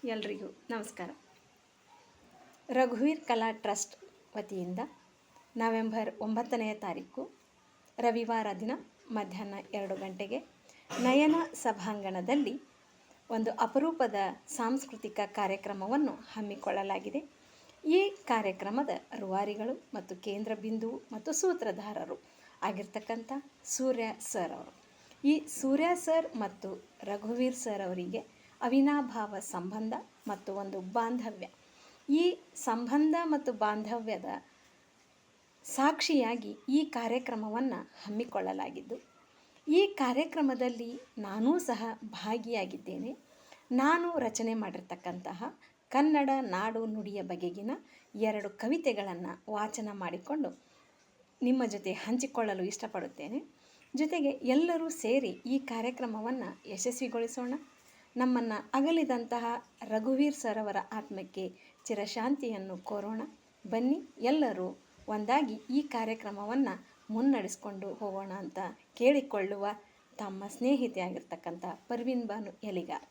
ಎಲ್ರಿಗೂ ನಮಸ್ಕಾರ. ರಘುವೀರ್ ಕಲಾ ಟ್ರಸ್ಟ್ ವತಿಯಿಂದ ನವೆಂಬರ್ 9ನೇ ತಾರೀಕು ರವಿವಾರ ದಿನ ಮಧ್ಯಾಹ್ನ 2 ಗಂಟೆಗೆ ನಯನ ಸಭಾಂಗಣದಲ್ಲಿ ಒಂದು ಅಪರೂಪದ ಸಾಂಸ್ಕೃತಿಕ ಕಾರ್ಯಕ್ರಮವನ್ನು ಹಮ್ಮಿಕೊಳ್ಳಲಾಗಿದೆ. ಈ ಕಾರ್ಯಕ್ರಮದ ರೂವಾರಿಗಳು ಮತ್ತು ಕೇಂದ್ರ ಬಿಂದು ಮತ್ತು ಸೂತ್ರಧಾರರು ಆಗಿರ್ತಕ್ಕಂಥ ಸೂರ್ಯ ಸರ್ ಅವರು. ಈ ಸೂರ್ಯ ಸರ್ ಮತ್ತು ರಘುವೀರ್ ಸರ್ ಅವರಿಗೆ ಅವಿನಾಭಾವ ಸಂಬಂಧ ಮತ್ತು ಒಂದು ಬಾಂಧವ್ಯ. ಈ ಸಂಬಂಧ ಮತ್ತು ಬಾಂಧವ್ಯದ ಸಾಕ್ಷಿಯಾಗಿ ಈ ಕಾರ್ಯಕ್ರಮವನ್ನು ಹಮ್ಮಿಕೊಳ್ಳಲಾಗಿದ್ದು, ಈ ಕಾರ್ಯಕ್ರಮದಲ್ಲಿ ನಾನೂ ಸಹ ಭಾಗಿಯಾಗಿದ್ದೇನೆ. ನಾನು ರಚನೆ ಮಾಡಿರ್ತಕ್ಕಂತಹ ಕನ್ನಡ ನಾಡು ನುಡಿಯ ಬಗೆಗಿನ 2 ಕವಿತೆಗಳನ್ನು ವಾಚನ ಮಾಡಿಕೊಂಡು ನಿಮ್ಮ ಜೊತೆ ಹಂಚಿಕೊಳ್ಳಲು ಇಷ್ಟಪಡುತ್ತೇನೆ. ಜೊತೆಗೆ ಎಲ್ಲರೂ ಸೇರಿ ಈ ಕಾರ್ಯಕ್ರಮವನ್ನು ಯಶಸ್ವಿಗೊಳಿಸೋಣ. ನಮ್ಮನ್ನು ಅಗಲಿದಂತಹ ರಘುವೀರ್ ಸರ್ ಅವರ ಆತ್ಮಕ್ಕೆ ಚಿರಶಾಂತಿಯನ್ನು ಕೋರೋಣ. ಬನ್ನಿ ಎಲ್ಲರೂ ಒಂದಾಗಿ ಈ ಕಾರ್ಯಕ್ರಮವನ್ನು ಮುನ್ನಡೆಸ್ಕೊಂಡು ಹೋಗೋಣ ಅಂತ ಕೇಳಿಕೊಳ್ಳುವ ತಮ್ಮ ಸ್ನೇಹಿತೆಯಾಗಿರ್ತಕ್ಕಂಥ ಪರ್ವೀನ್ ಬಾನು ಎಲಿಗಾರ್.